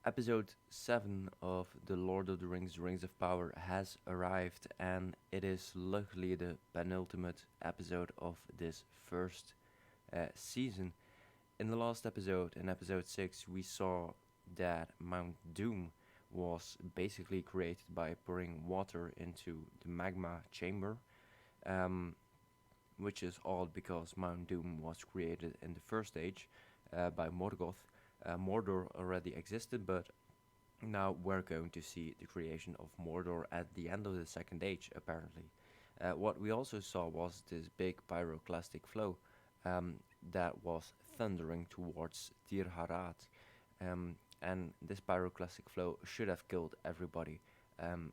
Episode 7 of The Lord of the Rings Rings of Power has arrived, and it is luckily the penultimate episode of this first season. In the last episode, in episode 6, we saw that Mount Doom was basically created by pouring water into the magma chamber, um, which is odd because Mount Doom was created in the first age by Morgoth. Mordor already existed, but now we're going to see the creation of Mordor at the end of the second age, apparently. What we also saw was this big pyroclastic flow um, that was thundering towards Tirharad. And this pyroclastic flow should have killed everybody.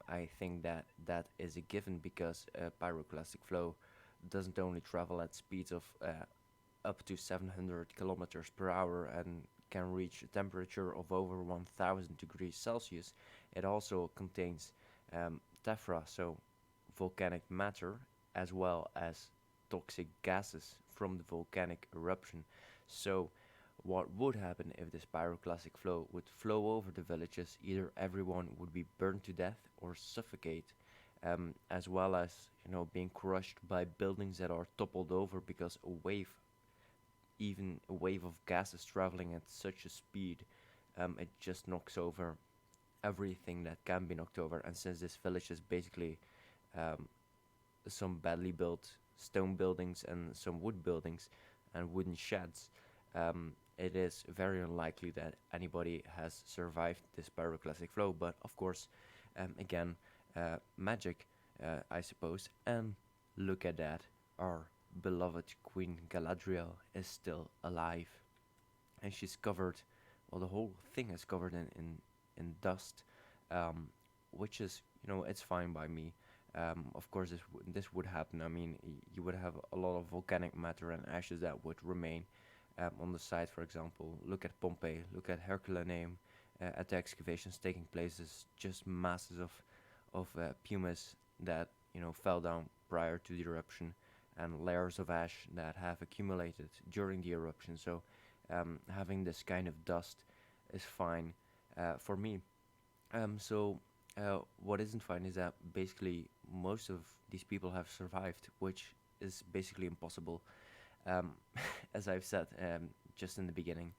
I think that that is a given because pyroclastic flow doesn't only travel at speeds of up to 700 kilometers per hour and can reach a temperature of over 1000 degrees Celsius. It also contains tephra, so volcanic matter, as well as toxic gases from the volcanic eruption. So, what would happen if this pyroclastic flow would flow over the villages? Either everyone would be burned to death or suffocate, as well as being crushed by buildings that are toppled over because even a wave of gases traveling at such a speed, it just knocks over everything that can be knocked over. And since this village is basically um, some badly built stone buildings and some wood buildings and wooden sheds, it is very unlikely that anybody has survived this pyroclastic flow. But of course, again, magic, I suppose. And look at that, our beloved Queen Galadriel is still alive, and she's covered. Well, the whole thing is covered in dust, um, which is it's fine by me. Of course, this would happen. I mean, you would have a lot of volcanic matter and ashes that would remain on the site. For example, look at Pompeii, look at Herculaneum. At the excavations taking place, there's just masses of pumice that fell down prior to the eruption, and layers of ash that have accumulated during the eruption. So having this kind of dust is fine for me. What isn't fine is that basically most of these people have survived, which is basically impossible, um, as I've said just in the beginning.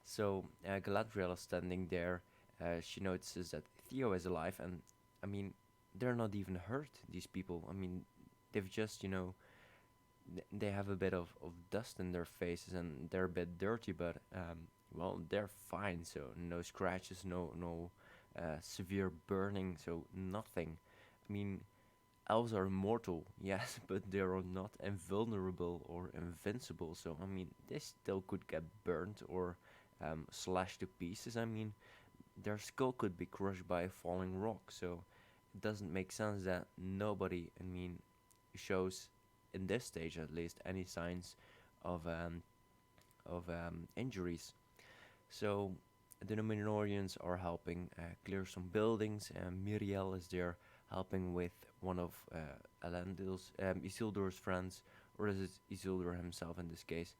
So Galadriel is standing there. She notices that Theo is alive, and I mean, they're not even hurt. These people. I mean, they've just they have a bit of dust in their faces and they're a bit dirty, but well, they're fine. So no scratches, no severe burning, so nothing. I mean, elves are immortal, yes, but they are not invulnerable or invincible. So I mean, they still could get burnt or slashed to pieces. I mean, their skull could be crushed by a falling rock. So it doesn't make sense that nobody, I mean, shows in this stage at least any signs of injuries. So the Númenorians are helping clear some buildings, and Miriel is there helping with one of Isildur's friends, or is it Isildur himself in this case?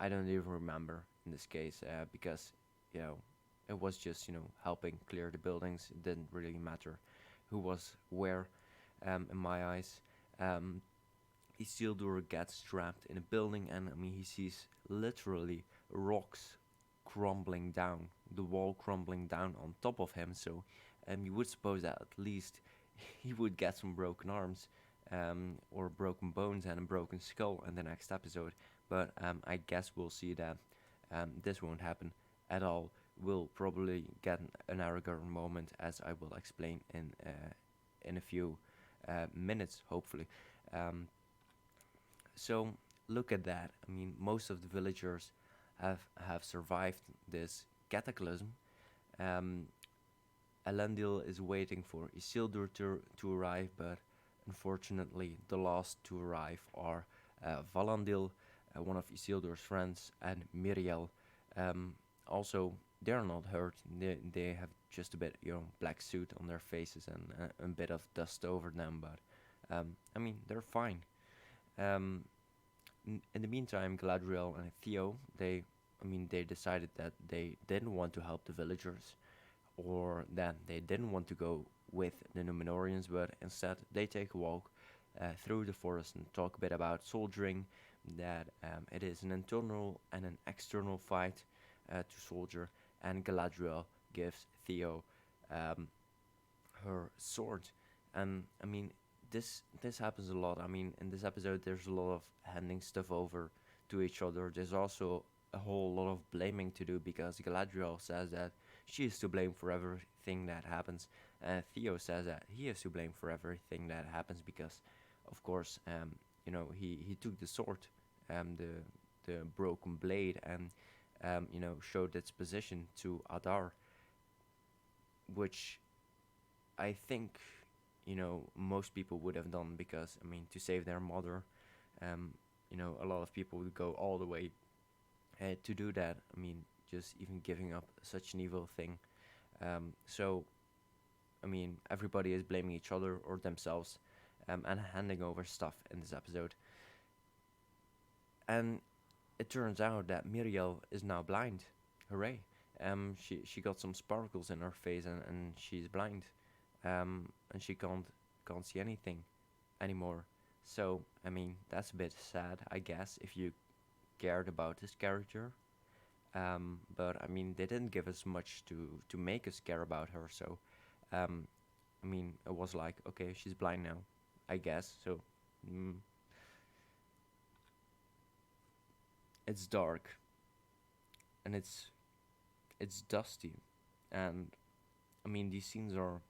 I don't even remember in this case because you know it was just helping clear the buildings. It didn't really matter who was where in my eyes. Um, Isildur gets trapped in a building, and I mean he sees literally rocks crumbling down, the wall crumbling down on top of him. So you would suppose that at least he would get some broken arms, or broken bones and a broken skull in the next episode. But I guess we'll see that this won't happen at all. We'll probably get an Aragorn moment, as I will explain in a few minutes, hopefully. Um, so look at that. I mean, most of the villagers have survived this cataclysm. Um, Elendil is waiting for Isildur to arrive, but unfortunately, the last to arrive are Valandil, one of Isildur's friends, and Miriel. Also, they're not hurt. They have just a bit, black suit on their faces and a bit of dust over them, but I mean, they're fine. Um, in the meantime, Galadriel and Theo, they decided that they didn't want to help the villagers. or that they didn't want to go with the Númenorians, but instead they take a walk through the forest and talk a bit about soldiering, that it is an internal and an external fight to soldier, and Galadriel gives Theo um, her sword. And I mean, this happens a lot. I mean, in this episode, there's a lot of handing stuff over to each other. There's also a whole lot of blaming to do because Galadriel says that she is to blame for everything that happens, and Theo says that he is to blame for everything that happens because, of course, he took the sword, the broken blade, and showed its position to Adar, which I think most people would have done because I mean to save their mother, a lot of people would go all the way to do that. I mean, just even giving up such an evil thing. So I mean, everybody is blaming each other or themselves, and handing over stuff in this episode. And it turns out that Miriel is now blind. Hooray! She got some sparkles in her face and she's blind, and she can't see anything anymore. So I mean that's a bit sad, I guess, if you cared about this character. But I mean they didn't give us much to make us care about her. So um, I mean it was like okay, she's blind now, I guess. So mm, it's dark and it's dusty, and I mean these scenes are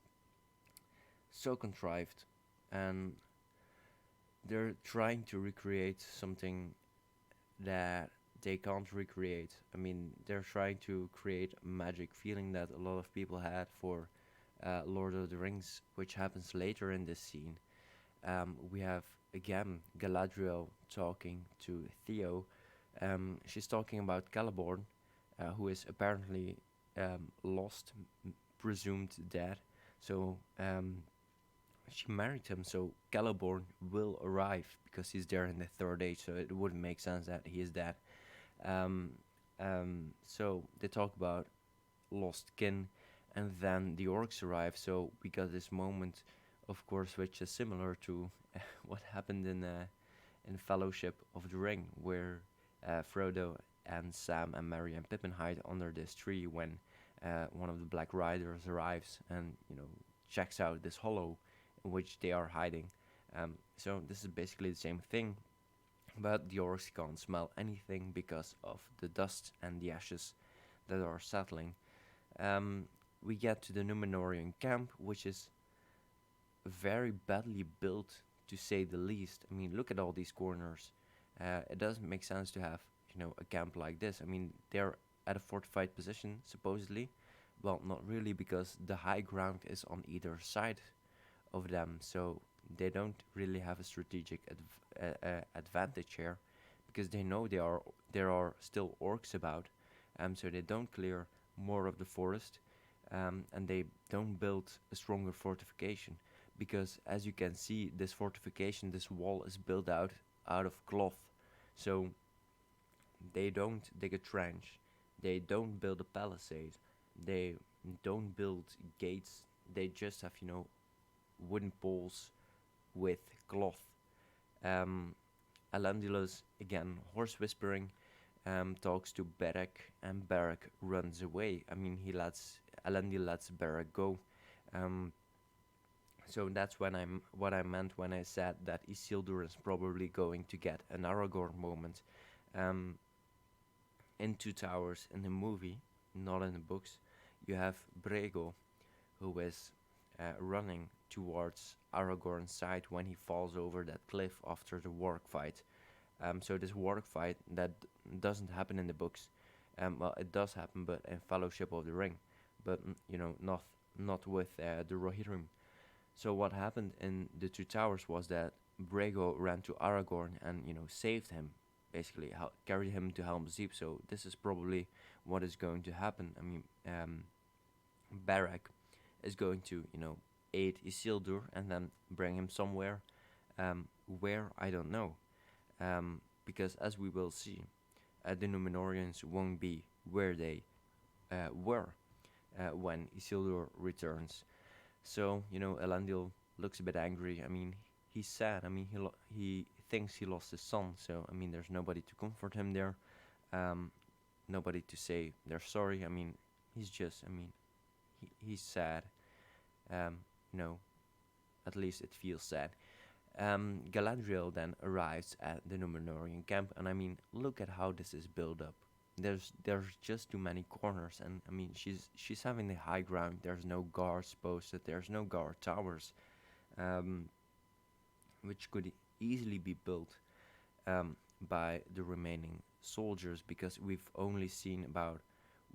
so contrived, and they're trying to recreate something that they can't recreate. I mean, they're trying to create a magic feeling that a lot of people had for Lord of the Rings, which happens later in this scene. We have again Galadriel talking to Theo. She's talking about Celeborn, who is apparently lost, presumed dead. So she married him, so Celeborn will arrive because he's there in the third age. So it wouldn't make sense that he is dead. Um, so they talk about lost kin, and then the orcs arrive. So we got this moment, of course, which is similar to what happened in Fellowship of the Ring, where Frodo and Sam and Merry and Pippin hide under this tree when one of the Black Riders arrives and checks out this hollow in which they are hiding. So this is basically the same thing, but the orcs can't smell anything because of the dust and the ashes that are settling. We get to the Numenorian camp, which is very badly built, to say the least. I mean, look at all these corners. It doesn't make sense to have a camp like this. I mean, they're at a fortified position supposedly. Well, not really, because the high ground is on either side of them, so they don't really have a strategic advantage here, because they know there are still orcs about, so they don't clear more of the forest, and they don't build a stronger fortification, because as you can see, this fortification, this wall is built out of cloth, so they don't dig a trench, they don't build a palisade, they don't build gates, they just have wooden poles with cloth. Elendilus, again, horse whispering, talks to Beric, and Beric runs away. I mean, Elendil lets Beric go. So that's what I meant when I said that Isildur is probably going to get an Aragorn moment. In Two Towers, in the movie, not in the books, you have Brego, who is running towards Aragorn's side when he falls over that cliff after the warg fight. So this warg fight that doesn't happen in the books. Well, it does happen, but in Fellowship of the Ring, but not with the Rohirrim. So what happened in the Two Towers was that Brego ran to Aragorn and saved him, basically carried him to Helm's Deep. So this is probably what is going to happen. I mean, Beric is going to aid Isildur and then bring him somewhere, where I don't know, because as we will see, the Númenóreans won't be where they were. when Isildur returns. So, Elendil looks a bit angry. I mean, he's sad. I mean, he thinks he lost his son. So, I mean, there's nobody to comfort him there. Um, Nobody to say they're sorry. I mean, he's sad. Um, you know, at least it feels sad. Galadriel then arrives at the Numenorian camp, and I mean, look at how this is built up. There's just too many corners, and I mean, she's having the high ground. There's no guards posted. There's no guard towers, um, which could easily be built by the remaining soldiers, because we've only seen about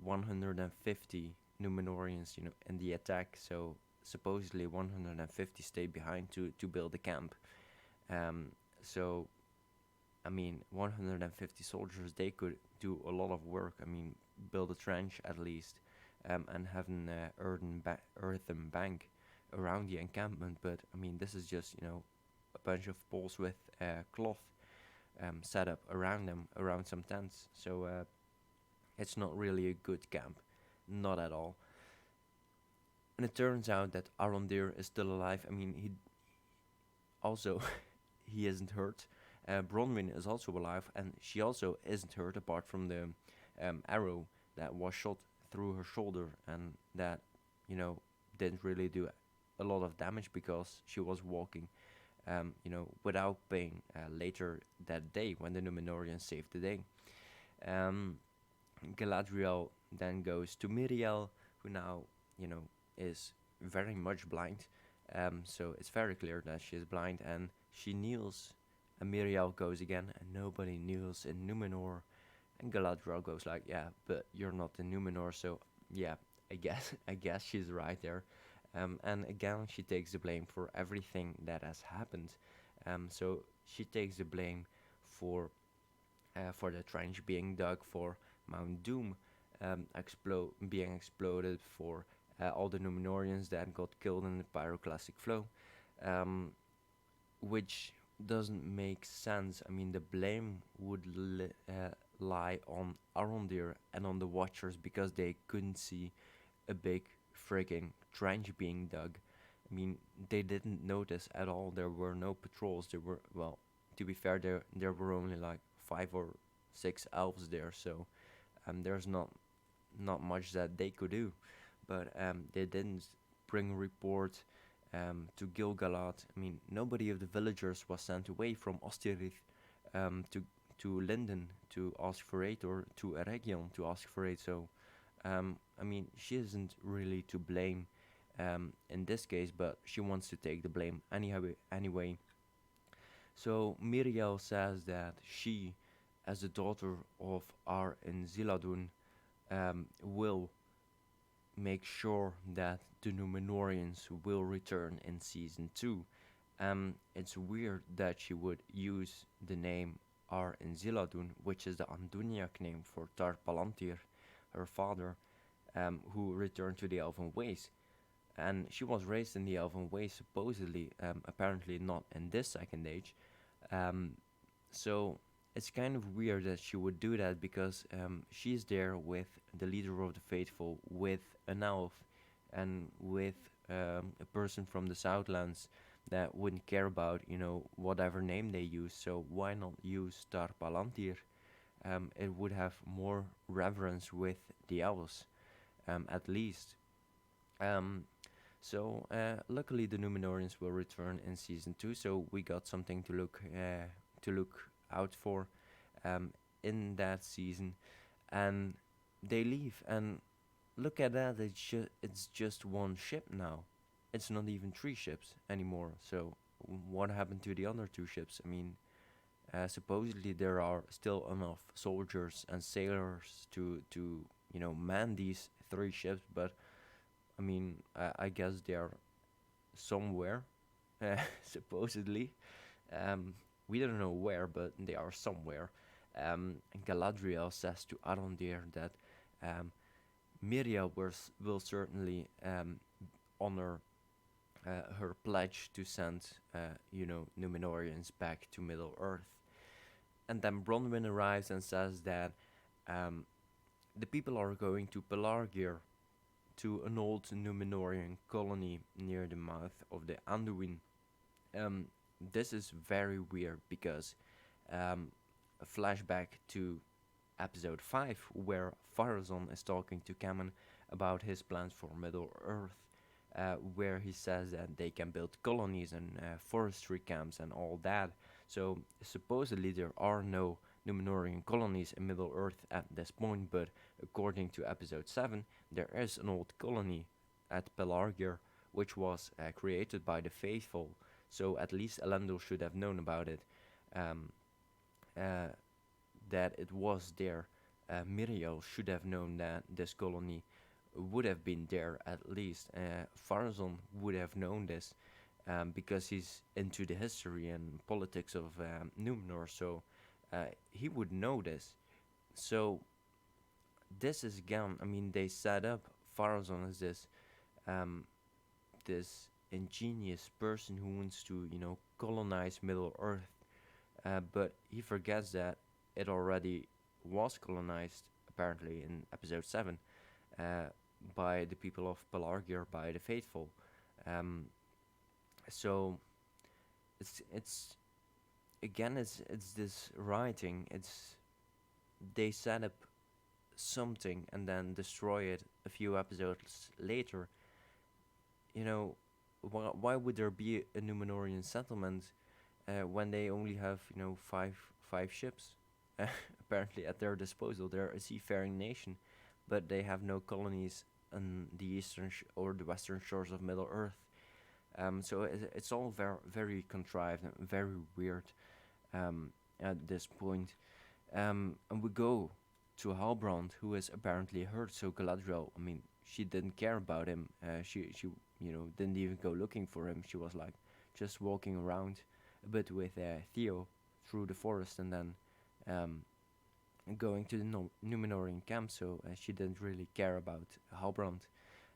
150 Numenorians, in the attack. So supposedly 150 stay behind to build a camp. Um, so I mean, 150 soldiers, they could do a lot of work. I mean, build a trench at least, and have an earthen bank around the encampment. But I mean, this is just a bunch of poles with cloth set up around them, around some tents. So it's not really a good camp, not at all. And it turns out that Arondir is still alive. I mean, he also he isn't hurt. Bronwyn is also alive, and she also isn't hurt, apart from the arrow that was shot through her shoulder, and that didn't really do a lot of damage because she was walking, without pain later that day when the Númenóreans saved the day. Um, Galadriel then goes to Miriel, who now is very much blind. So it's very clear that she is blind, and she kneels. And Miriel goes again, and nobody kneels in Númenor. And Galadriel goes like, "Yeah, but you're not in Númenor, so yeah, I guess she's right there." And again, she takes the blame for everything that has happened. So she takes the blame for the trench being dug, for Mount Doom being exploded, for all the Númenóreans that got killed in the pyroclastic flow, which doesn't make sense. I mean, the blame would lie on Arondir and on the Watchers, because they couldn't see a big frigging trench being dug. I mean, they didn't notice at all. There were no patrols. There were, well, to be fair, there were only like 5 or 6 elves there, so there's not much that they could do. But they didn't bring a report to Gil-galad. I mean, nobody of the villagers was sent away from Ostirith to Linden to ask for aid, or to Eregion to ask for aid. So, I mean, she isn't really to blame in this case, but she wants to take the blame anyway. So Miriel says that she, as the daughter of Ar and Ziladun, will make sure that the Númenóreans will return in season 2. It's weird that she would use the name Ar in Ziladun, which is the Anduniac name for Tar Palantir, her father, who returned to the Elven ways. And she was raised in the Elven ways, supposedly, apparently not in this second age. So it's kind of weird that she would do that, because she's there with the leader of the faithful, with an elf, and with a person from the Southlands that wouldn't care about whatever name they use. So why not use Tar Palantir? It would have more reverence with the elves, at least. So luckily the Númenóreans will return in season 2, so we got something to look out for in that season. And they leave, and look at that, it's just one ship now. It's not even 3 ships anymore. So what happened to the other 2 ships? I mean, supposedly there are still enough soldiers and sailors to man these 3 ships, but I mean, I guess they are somewhere, supposedly. We don't know where, but they are somewhere. Galadriel says to Arondir that Miriel will certainly honor her pledge to send, Númenóreans back to Middle Earth. And then Bronwyn arrives and says that the people are going to Pelargir to an old Numenorian colony near the mouth of the Anduin. Um, this is very weird because um, a flashback to episode 5, where Pharazôn is talking to Cameron about his plans for Middle Earth, where he says that they can build colonies and forestry camps and all that. So supposedly there are no Numenorian colonies in Middle Earth at this point, but according to episode 7, there is an old colony at Pelargir, which was created by the faithful. So at least Elendil should have known about it. Um, uh, that it was there. Miriel should have known that this colony would have been there at least. Pharazôn would have known this because he's into the history and politics of Numenor, so he would know this. So this is again, I mean, they set up Pharazôn as um, this ingenious person who wants to, colonize Middle Earth, but he forgets that it already was colonized, apparently, in episode 7, uh, by the people of Pelargir, by the faithful. Um, so it's again it's this writing. It's they set up something and then destroy it a few episodes later. You know, why would there be a Numenorian settlement when they only have five ships apparently at their disposal? They're a seafaring nation, but they have no colonies on the eastern or the western shores of Middle Earth. So it's all very contrived and very weird at this point. And we go to Halbrand, who is apparently hurt. So Galadriel, I mean, she didn't care about him. She didn't even go looking for him. She was like just walking around a bit with Theo through the forest, and then um, going to the Numenorian camp. So she didn't really care about Halbrand.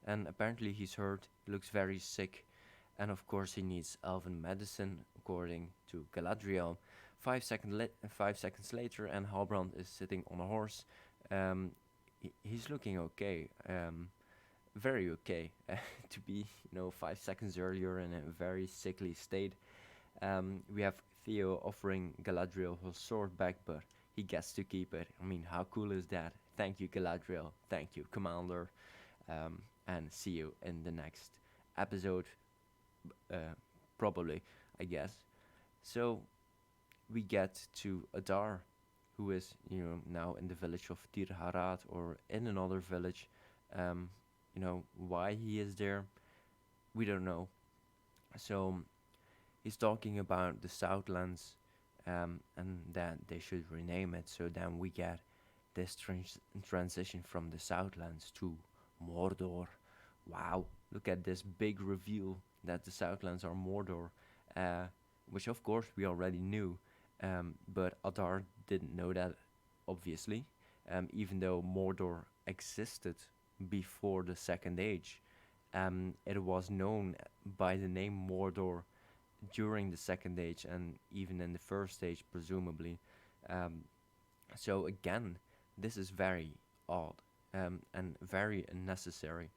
And apparently he's hurt. He looks very sick, and of course he needs elven medicine, according to Galadriel. 5 seconds later, and Halbrand is sitting on a horse. He's looking okay, very okay, to be 5 seconds earlier in a very sickly state. We have Theo offering Galadriel her sword back, but he gets to keep it. I mean, how cool is that? Thank you, Galadriel. Thank you, Commander. And see you in the next episode, probably, I guess. So we get to Adar, who is now in the village of Tirharad, or in another village. Why he is there, we don't know. So he's talking about the Southlands, and that they should rename it. So then we get this transition from the Southlands to Mordor. Wow, look at this big reveal that the Southlands are Mordor, which of course we already knew, but Adar didn't know that, obviously, even though Mordor existed before the Second Age. It was known by the name Mordor during the Second Age and even in the First Age, presumably. So again, this is very odd, and very unnecessary,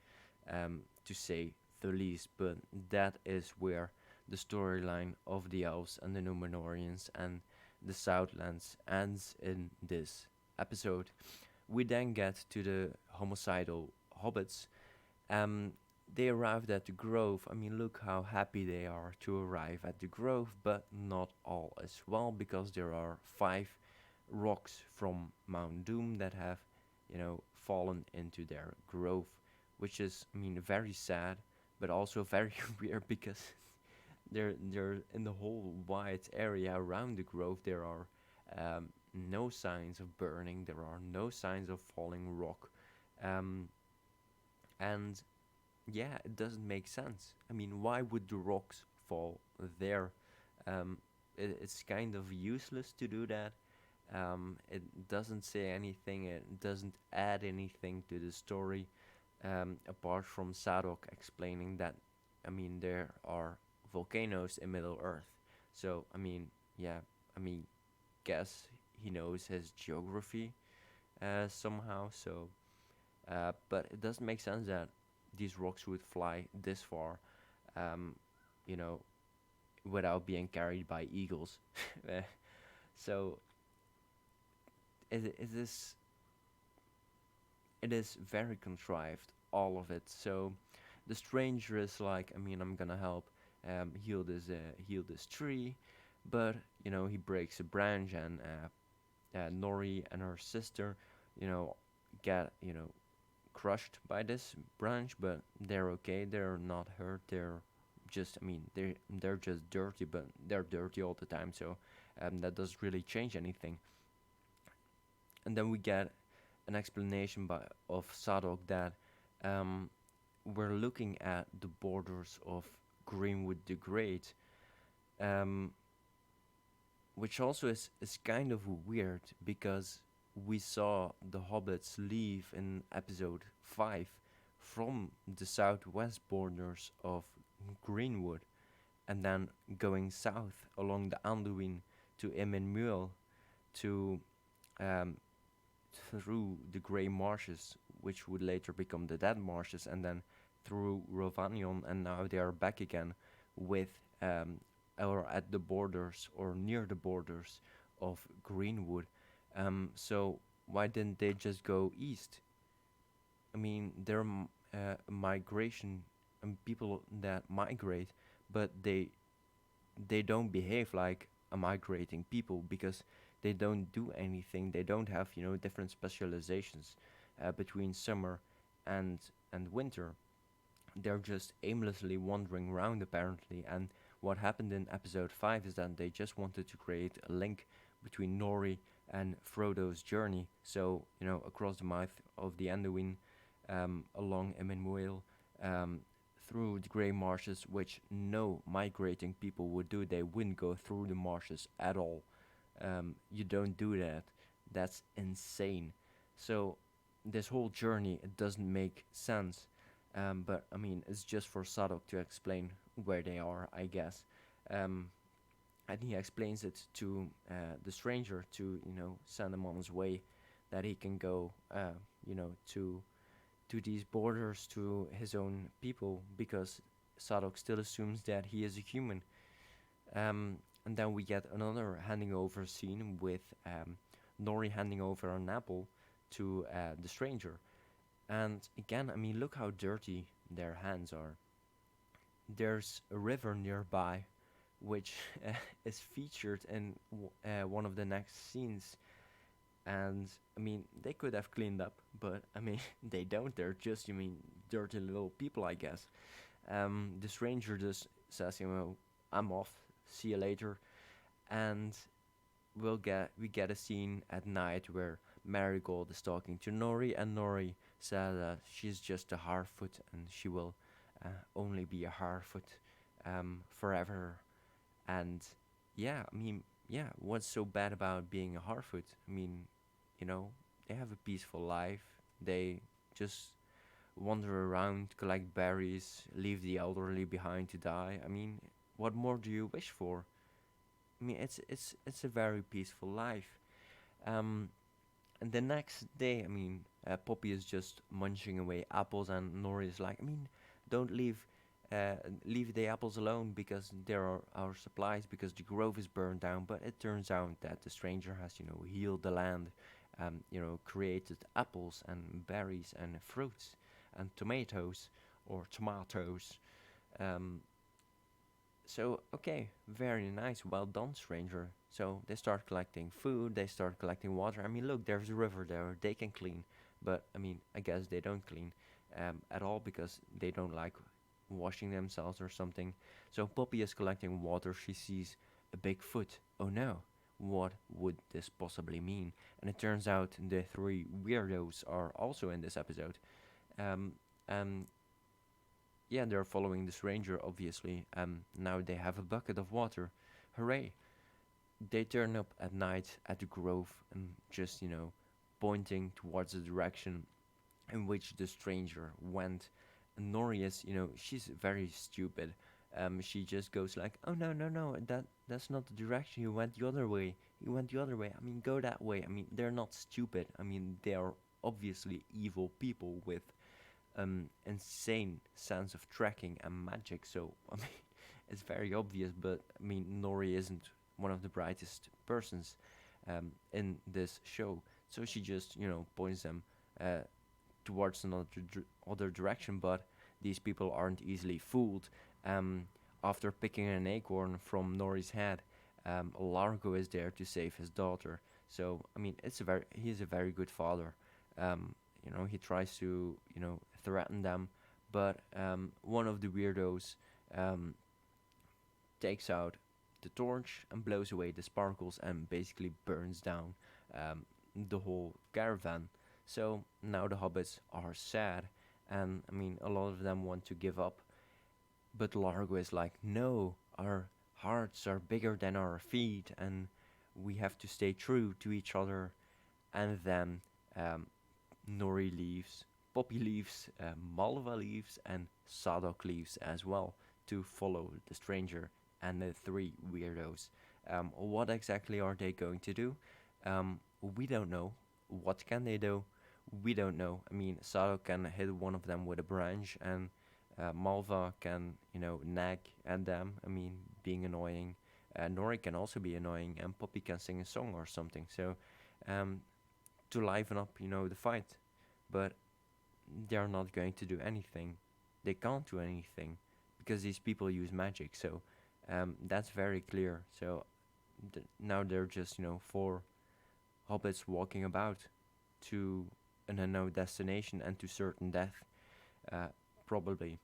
to say the least, but that is where the storyline of the elves and the Númenóreans and the Southlands ends in this episode. We then get to the Homicidal Hobbits. They arrived at the Grove. I mean, look how happy they are to arrive at the Grove, but not all as well, because there are 5 rocks from Mount Doom that have, fallen into their grove, which is, I mean, very sad, but also very weird, because they're in the whole wide area around the grove. There are no signs of burning. There are no signs of falling rock, and yeah, it doesn't make sense. I mean, why would the rocks fall there? It's kind of useless to do that. It doesn't say anything. It doesn't add anything to the story, apart from Sadok explaining that, I mean, there are volcanoes in Middle Earth. So, I mean, yeah, I mean, guess he knows his geography somehow. So, but it doesn't make sense that these rocks would fly this far, um, you know, without being carried by eagles. So it is very contrived, all of it. So the stranger is like, I mean, I'm gonna help heal this tree, but he breaks a branch, and Nori and her sister, you know, get crushed by this branch, but they're okay. They're not hurt. They're just, I mean, they're just dirty, but they're dirty all the time. So that doesn't really change anything. And then we get an explanation of Sadok that um, we're looking at the borders of Greenwood the Great, um, which also is kind of weird because we saw the hobbits leave in episode 5 from the southwest borders of Greenwood and then going south along the Anduin to Emyn to um, through the Grey Marshes, which would later become the Dead Marshes, and then through Rovanion, and now they are back again with or at the borders or near the borders of Greenwood. So why didn't they just go east? I mean, they're migration and people that migrate, but they don't behave like a migrating people because they don't do anything. They don't have different specializations between summer and winter. They're just aimlessly wandering around apparently. And what happened in episode 5 is that they just wanted to create a link between Nori and Frodo's journey. So across the mouth of the Anduin, along Emyn through the Grey Marshes, which no migrating people would do. They wouldn't go through the marshes at all. You don't do that. That's insane. So this whole journey, it doesn't make sense. But I mean, it's just for Sadok to explain where they are, I guess. Um, and he explains it to the stranger to send him on his way, that he can go to these borders to his own people, because Sadok still assumes that he is a human. And then we get another handing over scene with Nori handing over an apple to the stranger. And again, I mean, look how dirty their hands are. There's a river nearby, which is featured in one of the next scenes. And I mean, they could have cleaned up, but I mean, they don't. They're just, dirty little people, I guess. The stranger just says, I'm off. See you later. And we get a scene at night where Marigold is talking to Nori, and Nori said that she's just a Harfoot and she will only be a Harfoot forever. And yeah, I mean, yeah, what's so bad about being a Harfoot? I mean, they have a peaceful life. They just wander around, collect berries, leave the elderly behind to die. I mean, what more do you wish for? I mean, it's a very peaceful life. Um, and the next day, I mean, Poppy is just munching away apples, and Nori is like, I mean, don't leave the apples alone because there are our supplies, because the grove is burned down. But it turns out that the stranger has, healed the land, created apples and berries and fruits and tomatoes or tomatoes. Um, so, okay, very nice, well done, stranger. So they start collecting food, they start collecting water. I mean, look, there's a river there, they can clean. But, I mean, I guess they don't clean at all because they don't like washing themselves or something. So Poppy is collecting water, she sees a big foot. Oh no, what would this possibly mean? And it turns out the three weirdos are also in this episode. Um, um, yeah, they're following this ranger, obviously. Now they have a bucket of water. Hooray! They turn up at night at the grove and just, pointing towards the direction in which the stranger went. And Nori is, she's very stupid. She just goes like, "Oh no, no, no! That's not the direction. He went the other way. He went the other way. I mean, go that way. I mean, they're not stupid. I mean, they are obviously evil people with insane sense of tracking and magic. So I mean, it's very obvious, but I mean, Nori isn't one of the brightest persons in this show, so she just points them uh, towards another other direction. But these people aren't easily fooled. Um, After picking an acorn from Nori's head, Largo is there to save his daughter. So I mean, he's a very good father. He tries to threaten them, but one of the weirdos um, takes out the torch and blows away the sparkles and basically burns down um, the whole caravan. So now the hobbits are sad, and I mean, a lot of them want to give up, but Largo is like, no, our hearts are bigger than our feet, and we have to stay true to each other. And then um, Nori leaves, Poppy leaves, Malva leaves, and Sadok leaves as well to follow the stranger and the three weirdos. What exactly are they going to do? We don't know. What can they do? We don't know. I mean, Sadok can hit one of them with a branch, and Malva can, nag at them. I mean, being annoying. Nori can also be annoying, and Poppy can sing a song or something. So, um, to liven up, the fight. But they are not going to do anything. They can't do anything because these people use magic. So that's very clear. So now they're just four hobbits walking about to an unknown destination and to certain death, uh, probably.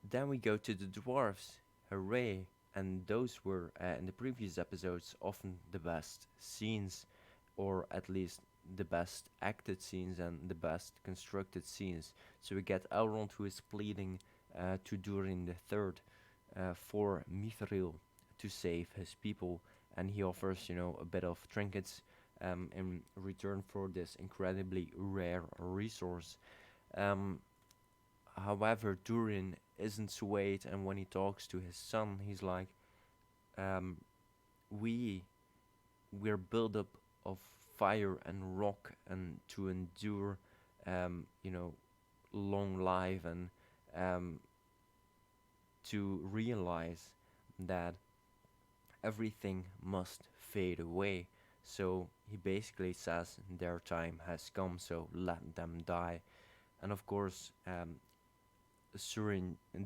Then we go to the dwarves. Hooray! And those were in the previous episodes often the best scenes, or at least the best acted scenes and the best constructed scenes. So we get Elrond, who is pleading to Durin the Third for Mithril to save his people, and he offers a bit of trinkets in return for this incredibly rare resource. Um, However, Durin isn't swayed, and when he talks to his son, he's like, um, "We we're built up of fire and rock, and to endure, you know, long life, and um, to realize that everything must fade away." So he basically says their time has come, so let them die. And of course,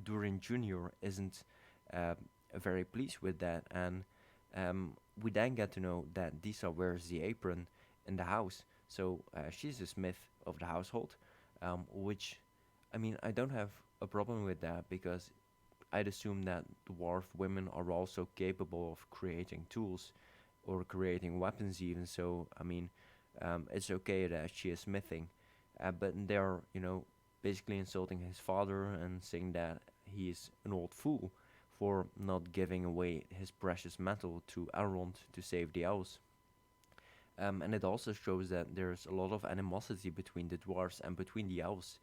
Durin Jr. isn't uh, very pleased with that, and we then get to know that Disa wears the apron in the house, so she's the smith of the household, which, I mean, I don't have a problem with that because I'd assume that dwarf women are also capable of creating tools or creating weapons, even. So, I mean, it's okay that she is smithing, but they're, basically insulting his father and saying that he is an old fool for not giving away his precious metal to Elrond to save the elves. And it also shows that there's a lot of animosity between the dwarves and between the elves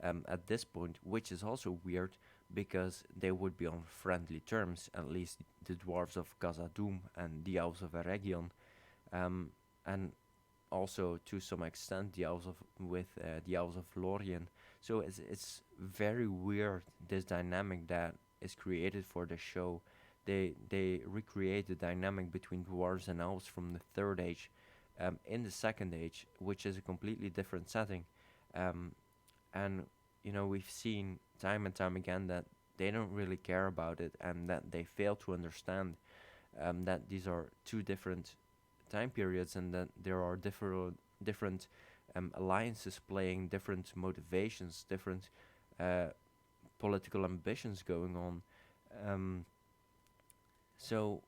at this point, which is also weird because they would be on friendly terms, at least the dwarves of Khazad-dûm and the elves of Eregion, and also to some extent the elves of the elves of Lorien. So it's very weird, this dynamic that is created for the show. They recreate the dynamic between dwarves and elves from the Third Age, in the Second Age, which is a completely different setting, um, and we've seen time and time again that they don't really care about it, and that they fail to understand that these are two different time periods, and that there are different alliances playing different motivations, different uh, political ambitions going on. Um, so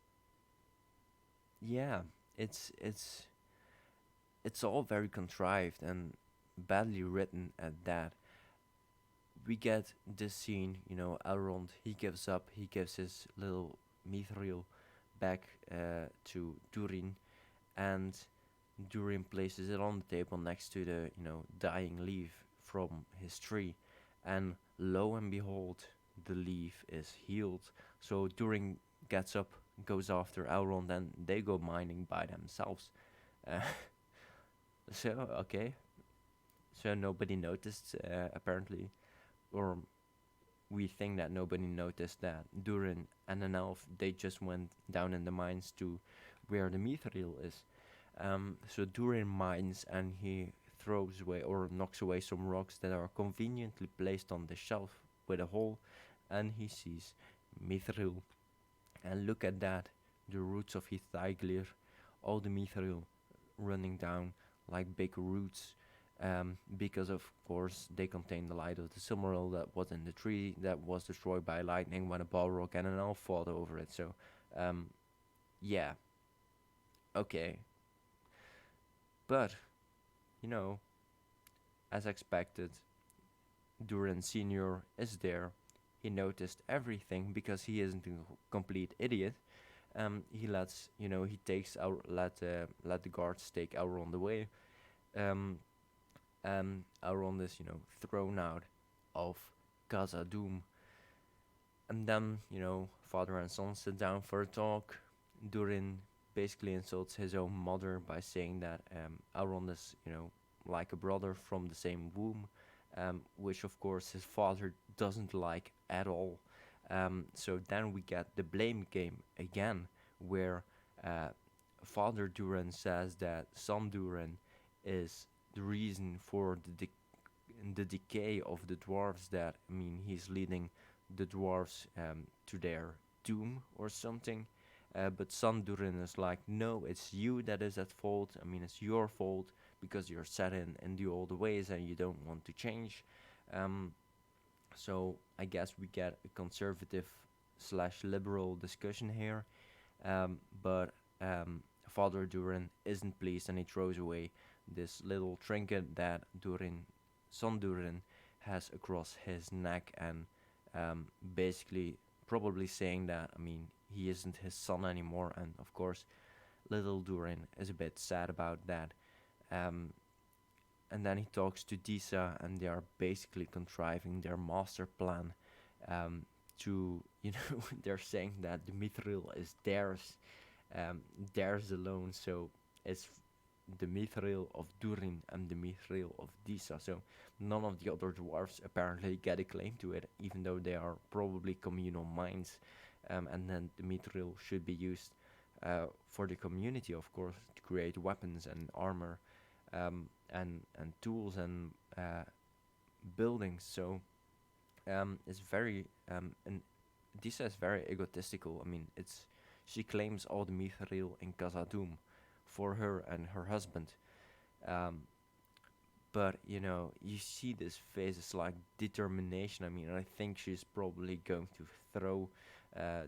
yeah, it's it's all very contrived and badly written at that. We get this scene, Elrond, he gives up, he gives his little mithril back to Durin, and Durin places it on the table next to the, dying leaf from his tree, and lo and behold, the leaf is healed. So Durin gets up, goes after Elrond, and they go mining by themselves. Uh, so, okay, so nobody noticed, apparently, or we think that nobody noticed that Durin and an elf, they just went down in the mines to where the mithril is. So Durin mines and he throws away or knocks away some rocks that are conveniently placed on the shelf with a hole, and he sees mithril. And look at that, the roots of Hithaglir, all the mithril running down like big roots, because of course they contain the light of the Silmaril that was in the tree that was destroyed by lightning when a Balrog and an elf fought over it. So, yeah, okay, but you know, as expected, Durin Senior is there. He noticed everything because he isn't a complete idiot. He lets he takes our let the guards take Elrond away. Um, Elrond is thrown out of Khazad-dûm, and then father and son sit down for a talk. Durin basically insults his own mother by saying that Elrond is like a brother from the same womb, which of course his father doesn't like at all. So then we get the blame game again, where uh, Father Durin says that son Durin is the reason for the decay of the dwarves. That he's leading the dwarves to their doom or something. But son Durin is like, no, it's you that is at fault. It's your fault because you're set in the old ways and you don't want to change. Um, so I guess we get a conservative slash liberal discussion here. But Father Durin isn't pleased and he throws away this little trinket that son Durin, has across his neck, and basically probably saying that he isn't his son anymore. And of course, little Durin is a bit sad about that. Um, and then he talks to Disa, and they are basically contriving their master plan. To they're saying that the mithril is theirs alone. So it's the mithril of Durin and the mithril of Disa. So none of the other dwarves apparently get a claim to it, even though they are probably communal mines. And then the mithril should be used for the community, of course, to create weapons and armor, and tools and buildings. So it's very and Disa is very egotistical. She claims all the mithril in Khazad-dûm for her and her husband. Um, but you see this face, it's like determination. I think she's probably going to throw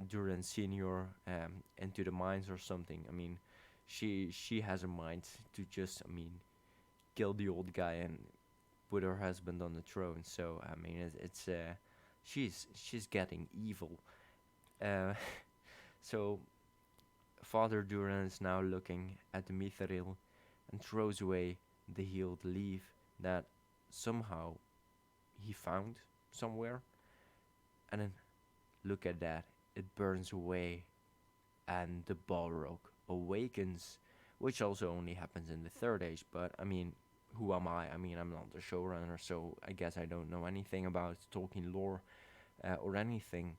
Durin Senior into the mines or something. She has a mind to just kill the old guy and put her husband on the throne. So it's she's getting evil. Uh, so Father Duran is now looking at the mithril and throws away the healed leaf that somehow he found somewhere. And then look at that, it burns away, and the Balrog awakens, which also only happens in the Third Age. But who am I? I'm not the showrunner, so I guess I don't know anything about Tolkien lore or anything.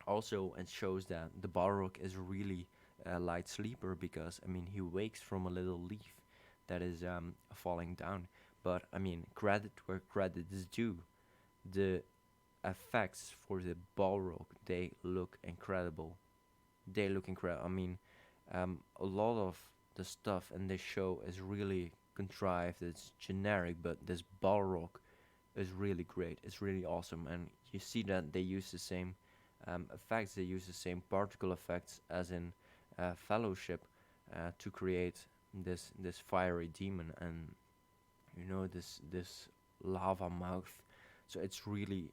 Also, it shows that the Balrog is really a light sleeper because he wakes from a little leaf that is falling down. But credit where credit is due. The effects for the Balrog, they look incredible. They look incredible. A lot of the stuff in this show is really contrived. It's generic, but this Balrog is really great. It's really awesome, and you see that they use the same effects. They use the same particle effects as in Fellowship to create this fiery demon, and this lava mouth. So it's really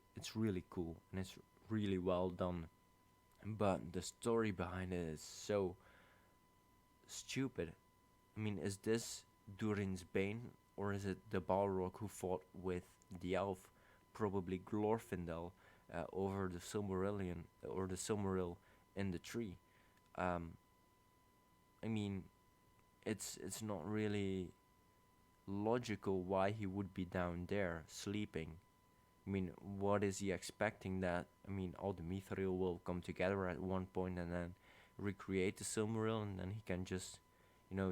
cool, and it's really well done. But the story behind it is so stupid. Is this Durin's Bane, or is it the Balrog who fought with the elf, probably Glorfindel, over the Silmarillion or the Silmaril in the tree? Um, I mean, it's not really logical why he would be down there sleeping. I mean, what is he expecting that? I mean, all the Mithril will come together at one point and then recreate the Silmaril, and then he can just,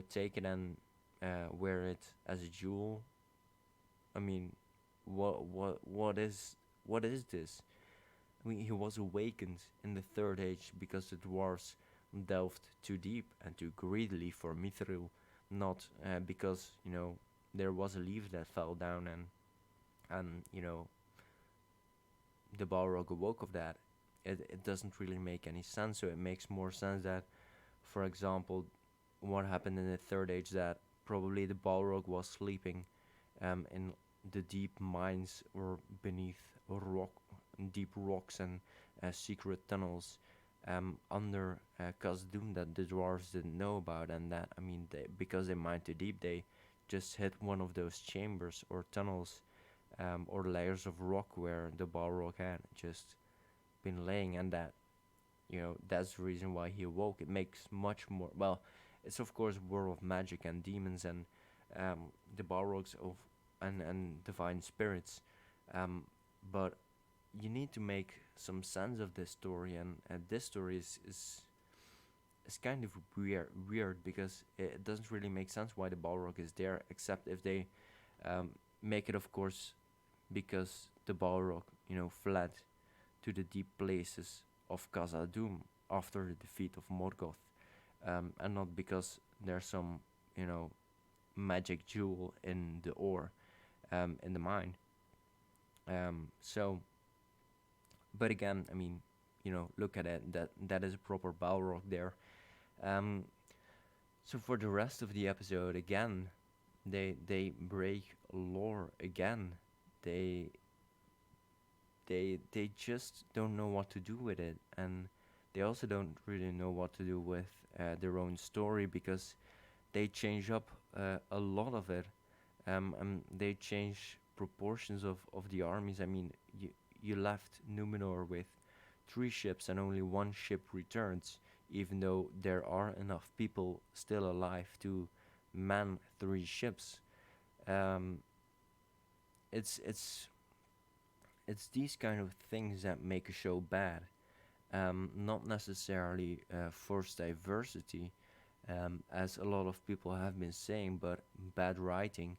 take it and wear it as a jewel. I mean, what is this? I mean, he was awakened in the Third Age because the dwarves delved too deep and too greedily for Mithril, not because there was a leaf that fell down and the Balrog awoke of that. It doesn't really make any sense. So it makes more sense that, for example, what happened in the Third Age, that probably the Balrog was sleeping in the deep mines or beneath rock, deep rocks and secret tunnels under Khazad-dûm that the dwarves didn't know about, and that, I mean, because they mined too deep, they just hit one of those chambers or tunnels or layers of rock where the Balrog had just been laying, and that's the reason why he awoke. It makes much more, well, it's of course a world of magic and demons and the Balrogs of and divine spirits, but you need to make some sense of this story, and this story is kind of weird because it doesn't really make sense why the Balrog is there, except if they make it, of course, because the Balrog, fled to the deep places of Khazad-dûm after the defeat of Morgoth, and not because there's some, magic jewel in the ore, in the mine. So, but again, I mean, look at it. That is a proper Balrog there. Um, so for the rest of the episode, again, they break lore again. They they just don't know what to do with it, and they also don't really know what to do with their own story, because they change up a lot of it, and they change proportions of the armies. I mean, you left Numenor with 3 ships and only 1 ship returns, even though there are enough people still alive to man 3 ships. Um, it's it's these kind of things that make a show bad. Not necessarily forced diversity, as a lot of people have been saying, but bad writing,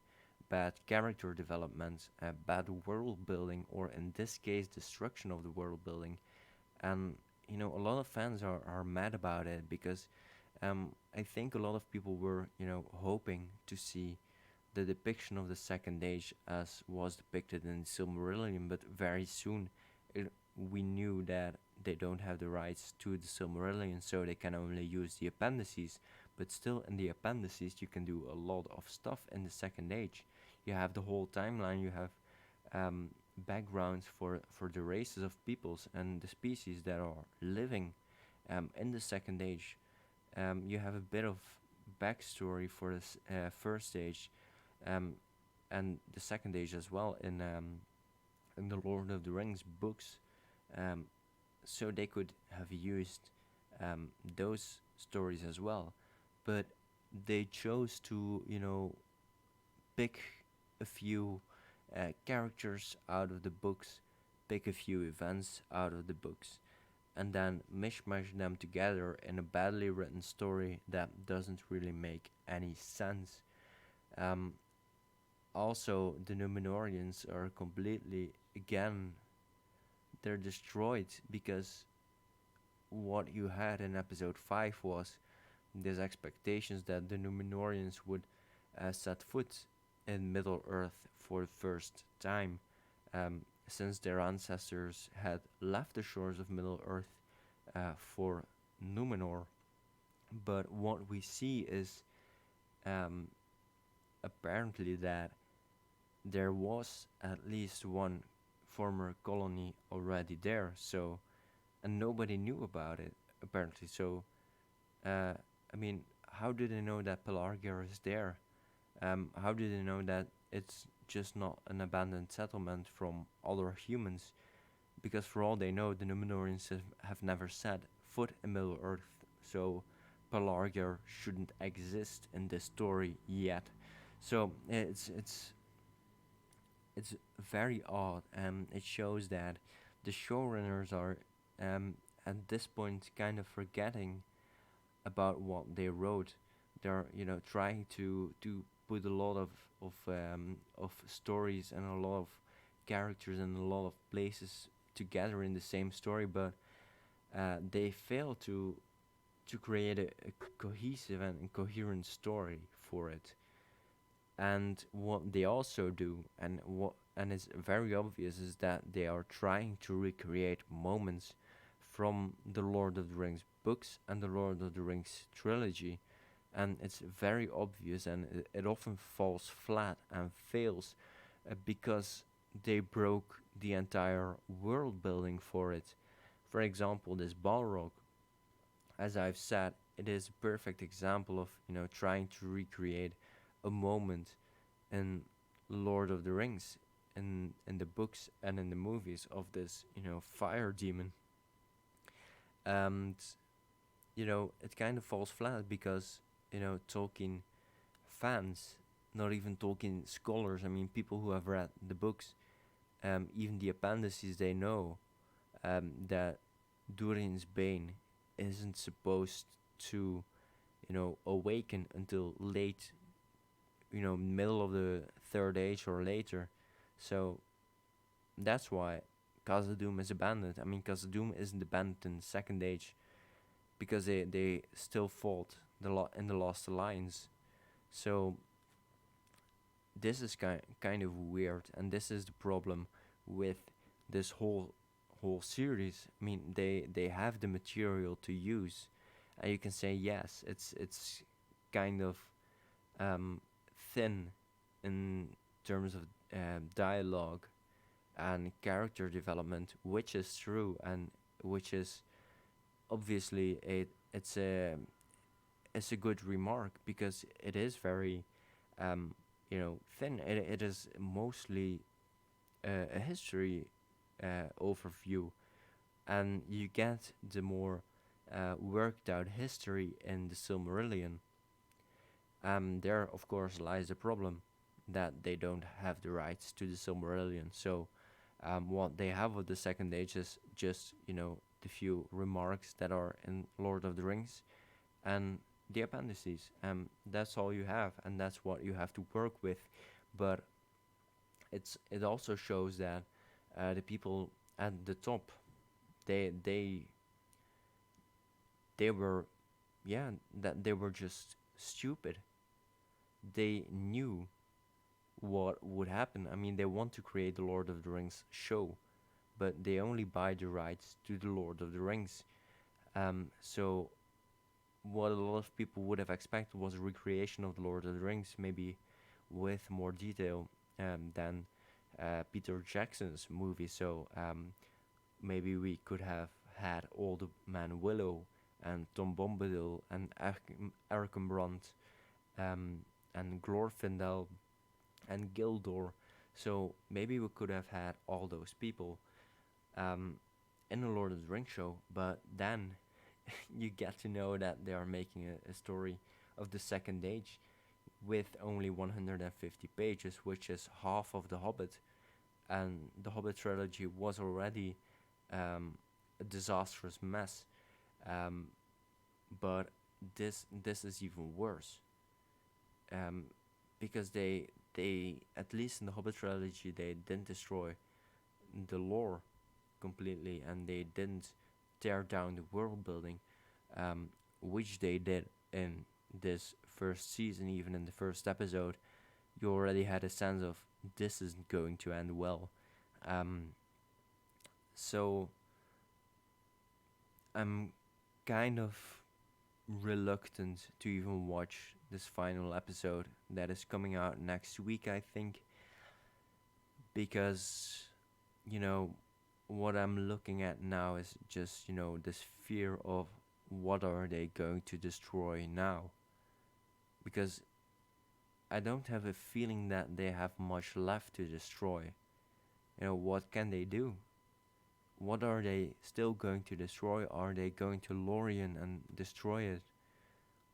bad character development, bad world building, or in this case, destruction of the world building. And a lot of fans are mad about it because I think a lot of people were hoping to see the depiction of the Second Age as was depicted in Silmarillion, but very soon we knew that they don't have the rights to the Silmarillion, so they can only use the appendices. But still, in the appendices, you can do a lot of stuff in the Second Age. You have the whole timeline, you have backgrounds for the races of peoples and the species that are living in the Second Age. You have a bit of backstory for this First Age, um, and the Second Age as well in the Lord of the Rings books, um, so they could have used those stories as well, but they chose to pick a few characters out of the books, pick a few events out of the books, and then mishmash them together in a badly written story that doesn't really make any sense. Um, Also, the Númenóreans are completely, again, they're destroyed because what you had in episode 5 was these expectations that the Númenóreans would set foot in Middle Earth for the first time, since their ancestors had left the shores of Middle Earth for Númenor. But what we see is um, apparently that there was at least one former colony already there, so, and nobody knew about it apparently. So, I mean, how do they know that Pelargir is there? How do they know that it's just not an abandoned settlement from other humans? Because for all they know, the Númenóreans have never set foot in Middle Earth, so Pelargir shouldn't exist in this story yet. So it's very odd, and it shows that the showrunners are at this point kind of forgetting about what they wrote. They're trying to put a lot of stories and a lot of characters and a lot of places together in the same story, but they fail to create a cohesive and coherent story for it. And what they also do, and is very obvious, is that they are trying to recreate moments from the Lord of the Rings books and the Lord of the Rings trilogy, and it's very obvious, and it often falls flat and fails because they broke the entire world building for it. For example, this Balrog, as I've said, it is a perfect example of trying to recreate a moment in Lord of the Rings, in the books and in the movies, of this fire demon. And it kind of falls flat because Tolkien fans, not even Tolkien scholars, I mean people who have read the books, even the appendices, they know that Durin's Bane isn't supposed to awaken until late, middle of the third age or later. So that's why Khazad-dûm is abandoned. I mean, Khazad-dûm isn't abandoned in the second age because they still fought in the Lost Alliance. So this is kind of weird, and this is the problem with this whole series. I mean, they have the material to use, and you can say yes, it's kind of thin in terms of dialogue and character development, which is true, and which is obviously it's a good remark because it is very thin. It is mostly a history overview, and you get the more worked out history in the Silmarillion. There, of course, lies the problem that they don't have the rights to the Silmarillion. So, what they have with the Second Age is just the few remarks that are in Lord of the Rings and the appendices. That's all you have, and that's what you have to work with. But it also shows that the people at the top, they they they were, yeah, that they were just stupid. They knew what would happen. I mean, they want to create the Lord of the Rings show, but they only buy the rights to the Lord of the Rings. So what a lot of people would have expected was a recreation of the Lord of the Rings, maybe with more detail than Peter Jackson's movie. So maybe we could have had Old Man Willow and Tom Bombadil and Erkenbrand and Glorfindel and Gildor. So maybe we could have had all those people in the Lord of the Rings show, but then you get to know that they are making a story of the Second Age with only 150 pages, which is half of The Hobbit. And the Hobbit trilogy was already a disastrous mess, um, but this is even worse, um, because they at least in the Hobbit trilogy they didn't destroy the lore completely, and they didn't tear down the world building, um, which they did in this first season. Even in the first episode, you already had a sense of this isn't going to end well. Um, so I'm kind of reluctant to even watch this final episode that is coming out next week, I think, because you know what I'm looking at now is just this fear of what are they going to destroy now, because I don't have a feeling that they have much left to destroy. What can they do? What are they still going to destroy? Are they going to Lorien and destroy it?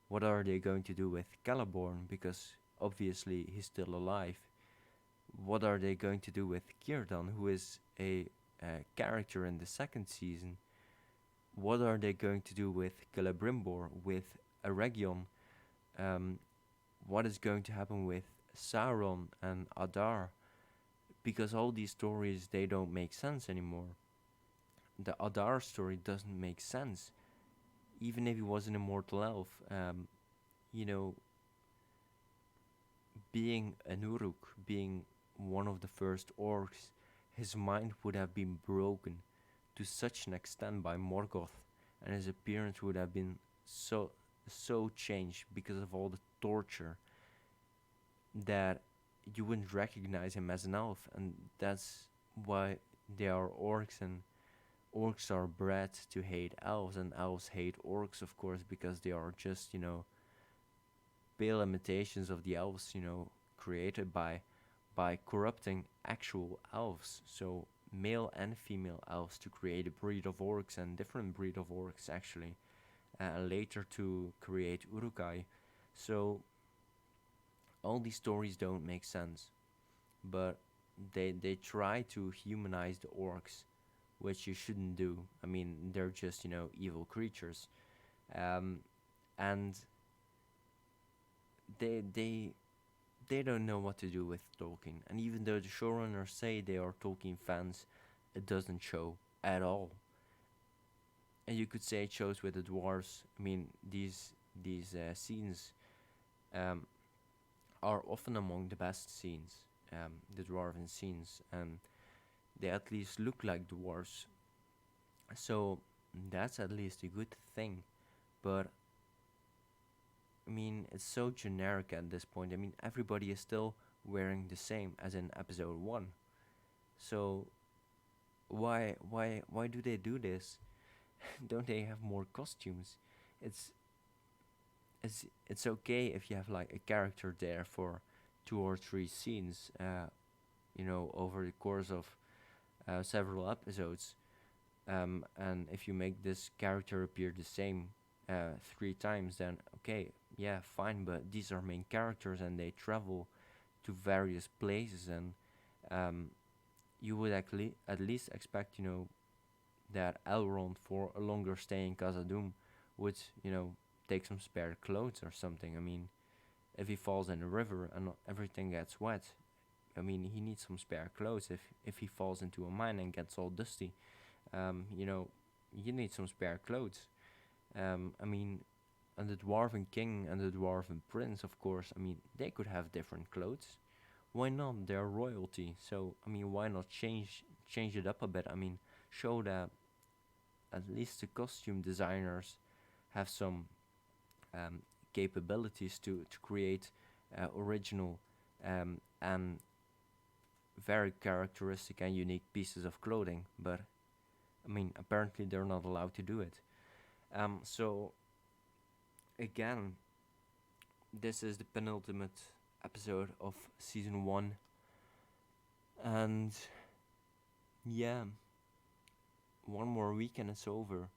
What are they going to do with Celeborn? Because obviously he's still alive. What are they going to do with Círdan, who is a character in the second season? What are they going to do with Celebrimbor, with Eregion? Um, what is going to happen with Sauron and Adar? Because all these stories, they don't make sense anymore. The Adar story doesn't make sense. Even if he was an immortal elf, you know, being an Uruk, being one of the first orcs, his mind would have been broken to such an extent by Morgoth, and his appearance would have been so changed because of all the torture that you wouldn't recognize him as an elf, and that's why they are orcs, and orcs are bred to hate elves, and elves hate orcs, of course, because they are just, pale imitations of the elves, created by corrupting actual elves. So male and female elves to create a breed of orcs and different breed of orcs actually, later to create Urukai. So all these stories don't make sense, but they try to humanize the orcs, which you shouldn't do. I mean, they're just evil creatures, and they they don't know what to do with Tolkien. And even though the showrunners say they are Tolkien fans, it doesn't show at all. And you could say it shows with the dwarves. I mean, these scenes um, are often among the best scenes, the dwarven scenes, and they at least look like dwarves. So that's at least a good thing. But I mean, it's so generic at this point. I mean, everybody is still wearing the same as in episode 1. So why do they do this? Don't they have more costumes? It's it's okay if you have like a character there for 2 or 3 scenes, over the course of several episodes. And if you make this character appear the same 3 times, then okay, yeah, fine. But these are main characters, and they travel to various places, and you would actually at least expect, that Elrond, for a longer stay in Khazad-dûm, would, take some spare clothes or something. I mean, if he falls in a river and everything gets wet, I mean, he needs some spare clothes. If he falls into a mine and gets all dusty, you need some spare clothes. I mean, and the Dwarven King and the Dwarven Prince, of course, I mean, they could have different clothes. Why not? They're royalty. So, I mean, why not change it up a bit? I mean, show that at least the costume designers have some capabilities to create original and very characteristic and unique pieces of clothing. But, I mean, apparently they're not allowed to do it. So, again, this is the penultimate episode of season 1. And, yeah, one more week and it's over.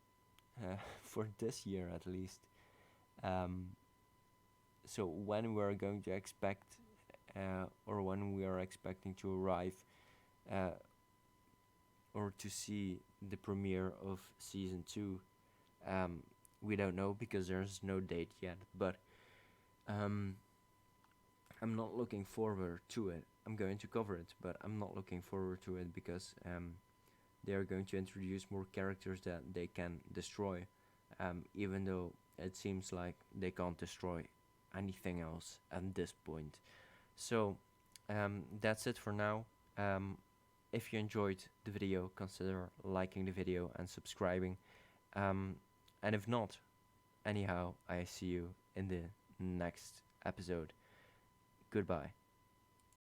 For this year at least. So when we're going to expect, or when we are expecting to arrive, or to see the premiere of season 2, we don't know because there's no date yet. But I'm not looking forward to it. I'm going to cover it, but I'm not looking forward to it because they are going to introduce more characters that they can destroy, even though it seems like they can't destroy anything else at this point. So that's it for now. If you enjoyed the video, consider liking the video and subscribing. And if not, anyhow, I see you in the next episode. Goodbye.